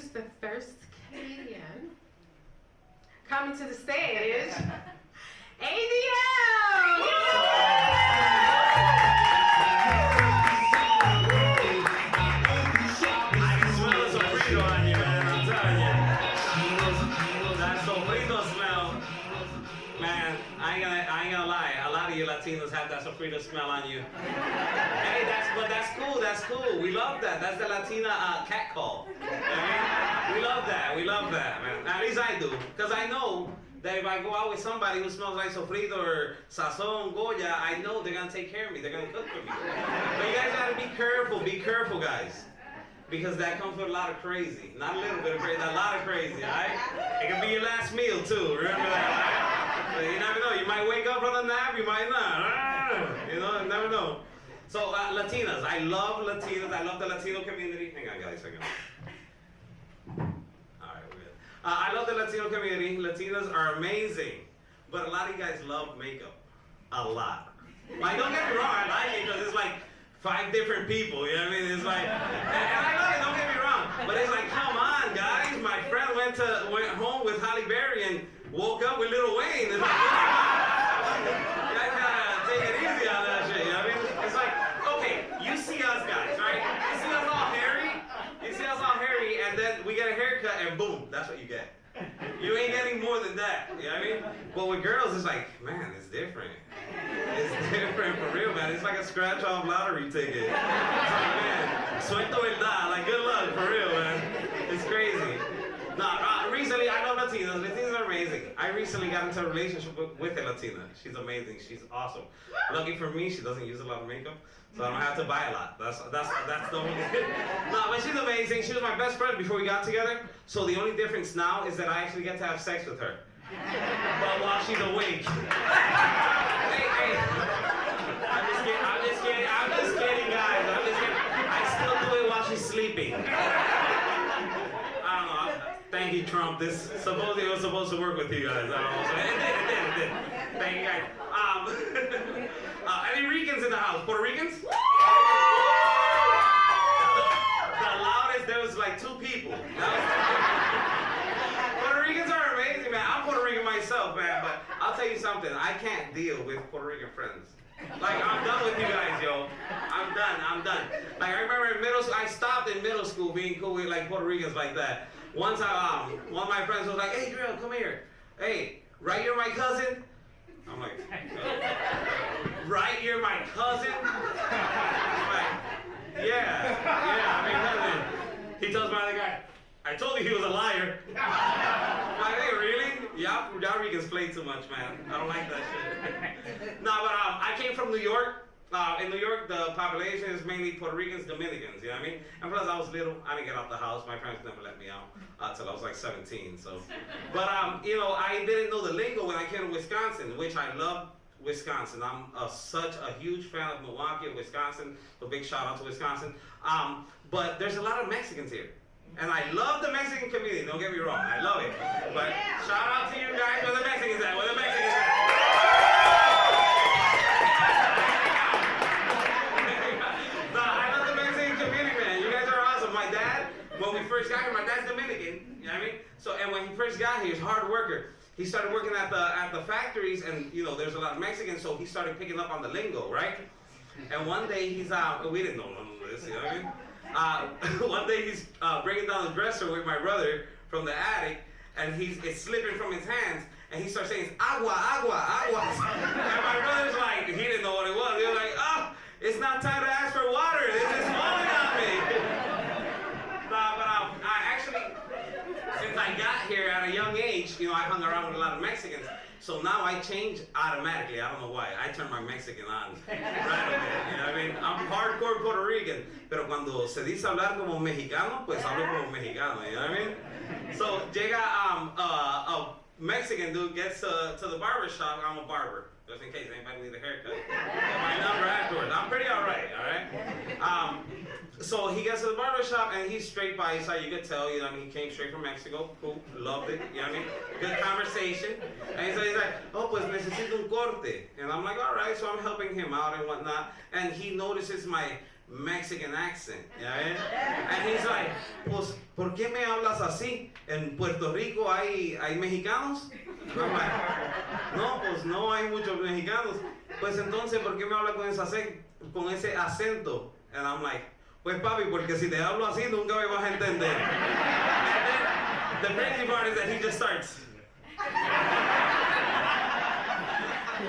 introduce the first Canadian coming to the stage, ADL! I ain't gonna lie. A lot of you Latinos have that sofrito smell on you. Hey, that's cool. We love that. That's the Latina cat call. Okay? We love that, man. At least I do, because I know that if I go out with somebody who smells like sofrito or sazon, goya, I know they're gonna take care of me. They're gonna cook for me. But you guys gotta be careful, guys. Because that comes with a lot of crazy. Not a little bit of crazy, a lot of crazy, alright? It can be your last meal too, remember that, right? So you never know, you might wake up from a nap, you might not. You know, you never know. So Latinas, I love Latinas, I love the Latino community. Hang on guys, hang on. Alright, we're good. I love the Latino community. Latinas are amazing. But a lot of you guys love makeup. A lot. Like, don't get me wrong, I like it because it's like 5 different people, you know what I mean? It's like, and I love it, don't get me wrong, but it's like, come on, guys. My friend went home with Halle Berry and woke up with Lil Wayne. It's like, you guys gotta take it easy on that shit, you know what I mean? It's like, okay, you see us guys, right? You see us all hairy, and then we get a haircut, and boom, that's what you get. You ain't getting more than that, you know what I mean? But with girls, it's like, man, it's different. It's different for real, man. It's like a scratch-off lottery ticket. It's like, man, suelto verdad. Like, good luck, for real, man. It's crazy. No, recently, I love Latinas. Latinas are amazing. I recently got into a relationship with a Latina. She's amazing. She's awesome. Lucky for me, she doesn't use a lot of makeup, so I don't have to buy a lot. That's the only thing. No, but she's amazing. She was my best friend before we got together. So the only difference now is that I actually get to have sex with her. But while she's awake. Hey. I'm just kidding, guys. I still do it while she's sleeping. I don't know. Thank you, Trump. This supposedly was supposed to work with you guys. I don't know. So it did. Thank you, guys. Any Ricans in the house? Puerto Ricans? The loudest, there was like 2 people. Puerto Ricans are amazing, man. I'm Puerto Rican myself, man, but I'll tell you something. I can't deal with Puerto Rican friends. Like, I'm done with you guys, yo. I'm done. Like, I remember in middle school, I stopped in middle school being cool with, like, Puerto Ricans like that. One time, one of my friends was like, hey, Drill, come here. Hey, right, you're my cousin? I'm like, right, you're my cousin? I'm like, yeah, I mean, cousin. He tells my other guy, I told you he was a liar. I'm like, hey, really? Y'all Ricans play too much, man. I don't like that shit. No, but I came from New York. In New York, the population is mainly Puerto Ricans, Dominicans, you know what I mean? And plus, I was little. I didn't get out the house. My parents never let me out until I was like 17, so. But, you know, I didn't know the lingo when I came to Wisconsin, which I love Wisconsin. I'm such a huge fan of Milwaukee and Wisconsin, so big shout out to Wisconsin. But there's a lot of Mexicans here. And I love the Mexican community, don't get me wrong, I love it. But shout out to you guys, where the Mexicans at? Where the Mexicans at? No, I love the Mexican community, man. You guys are awesome. My dad, when we first got here, my dad's Dominican, you know what I mean? So, and when he first got here, he's a hard worker. He started working at the factories, and you know, there's a lot of Mexicans, so he started picking up on the lingo, right? And one day he's we didn't know none of this, you know what I mean? One day he's breaking down the dresser with my brother from the attic, and it's slipping from his hands, and he starts saying, agua, agua, agua. And my brother's like, he didn't know what it was. He was like, oh, it's not time to ask for water. This is falling on me. But I actually, since I got here at a young age, you know, I hung around with a lot of Mexicans. So now I change automatically. I don't know why. I turn my Mexican on right away. You know what I mean? I'm hardcore Puerto Rican, pero cuando se dice hablar como mexicano, pues hablo como mexicano. You know what I mean? So llega a Mexican dude gets to the barber shop. I'm a barber, just in case anybody needs a haircut. Get my number afterwards. I'm pretty all right. So he gets to the barber shop and he's straight by his side. You could tell, you know what I mean? He came straight from Mexico. Cool, loved it. You know what I mean? Good conversation. And he's like, oh, pues necesito un corte. And I'm like, all right. So I'm helping him out and whatnot. And he notices my Mexican accent, ¿ya ven? And he's like, pues, ¿por qué me hablas así? ¿En Puerto Rico hay mexicanos? I'm like, no, pues no hay muchos mexicanos. Pues entonces, ¿por qué me hablas con ese acento? And I'm like, pues papi, porque si te hablo así, nunca me vas a entender. And then, the crazy part is that he just starts.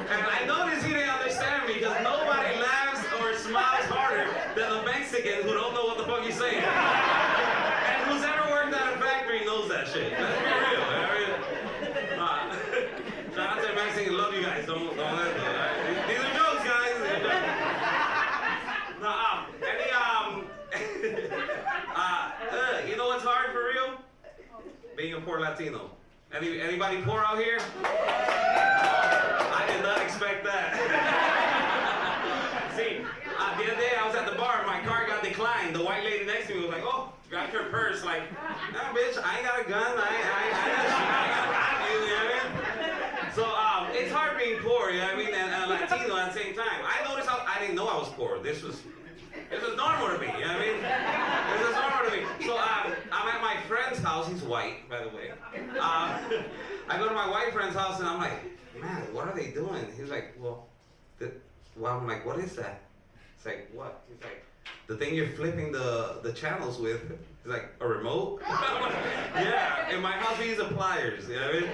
And I noticed he didn't understand me because nobody laughs or smiles harder than a Mexican who don't know what the fuck he's saying. And who's ever worked at a factory knows that shit. Let's be real. Shout out to the Mexican, love you guys. Don't let them. Right? These are jokes, guys. You know what's hard for real? Being a poor Latino. Anybody poor out here? I did not expect that. See, the other day I was at the bar, my car got declined. The white lady next to me was like, oh, grabbed her purse, like, nah, bitch, I ain't got a gun, I got you, you know what I mean? So, it's hard being poor, you know what I mean, and Latino at the same time. I noticed how, I didn't know I was poor. This was normal to me, you know what I mean? This was normal to me. So, I'm at my friend's house, he's white, by the way. I go to my white friend's house and I'm like, man, what are they doing? He's like, well, I'm like, what is that? It's like, what? He's like, the thing you're flipping the channels with. He's like, a remote? Yeah, in my house we use the pliers, you know what I mean?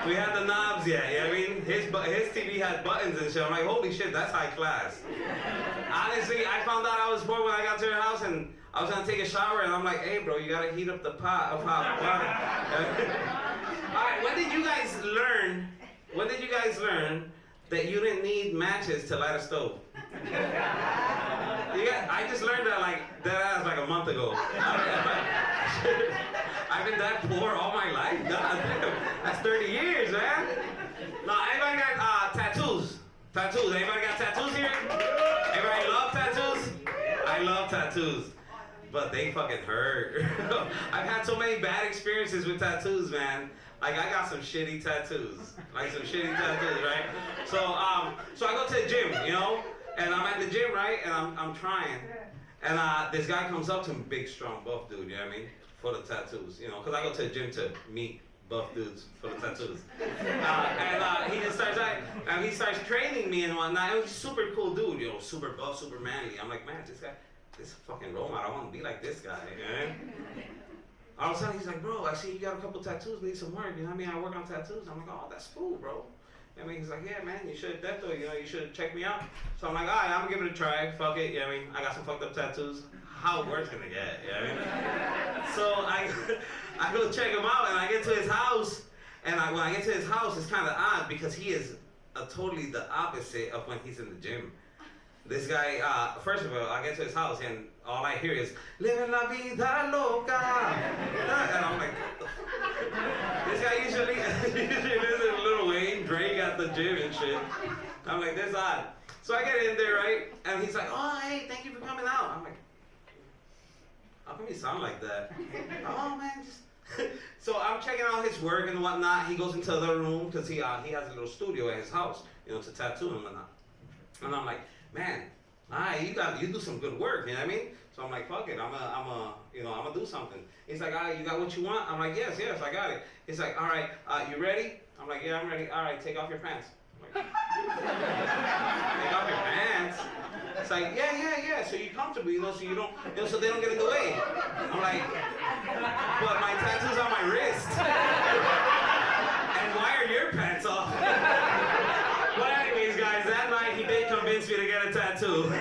We had the knobs yet, you know what I mean? His TV had buttons and shit. I'm like, holy shit, that's high class. Honestly, I found out I was poor when I got to her house and I was gonna take a shower and I'm like, hey bro, you gotta heat up the pot of hot water. Alright, when did you guys learn that you didn't need matches to light a stove? I just learned that like a month ago. I've been that poor all my life. God, that's 30 years, man. Now, anybody got tattoos? Tattoos. Anybody got tattoos here? Everybody love tattoos? I love tattoos. But they fucking hurt. I've had so many bad experiences with tattoos, man. Like, I got some shitty tattoos. Right? So I go to the gym, you know? And I'm at the gym, right? And I'm trying. And this guy comes up to me, big, strong, buff dude, you know what I mean? For the tattoos, you know? Because I go to the gym to meet buff dudes for the tattoos. And he just starts, and he starts training me and whatnot. And he's a super cool dude, you know? Super buff, super manly. I'm like, man, this is a fucking role model. I want to be like this guy, you know? All of a sudden, he's like, bro, I see you got a couple tattoos, need some work, you know what I mean? I work on tattoos. I'm like, oh, that's cool, bro. I mean, he's like, yeah, man, you should definitely, you know, you should check me out. So I'm like, all right, I'm gonna give it a try. Fuck it, you know what I mean? I got some fucked up tattoos. How worse can it get, you know what I mean? So I go check him out, and I get to his house, and when I get to his house, it's kind of odd because he is totally the opposite of when he's in the gym. This guy, first of all, I get to his house, and all I hear is, living la vida loca. And I'm like, this guy usually lives in Little Wayne, Drake at the gym and shit. I'm like, this odd. So I get in there, right? And he's like, oh, hey, thank you for coming out. I'm like, how come you sound like that? Oh, man, just... So I'm checking out his work and whatnot. He goes into the other room because he has a little studio at his house, you know, to tattoo and whatnot. And I'm like, man, you do some good work, you know what I mean? So I'm like, fuck it, I'm gonna do something. He's like, you got what you want? I'm like, yes, I got it. He's like, all right, you ready? I'm like, yeah, I'm ready. All right, take off your pants. I'm like, take off your pants? It's like, yeah, so you're comfortable, you know, so you don't, you know, so they don't get in the way. I'm like, but my tattoo's on my wrist. And why are your pants off? But anyways, guys, that night he did convince me to get a tattoo.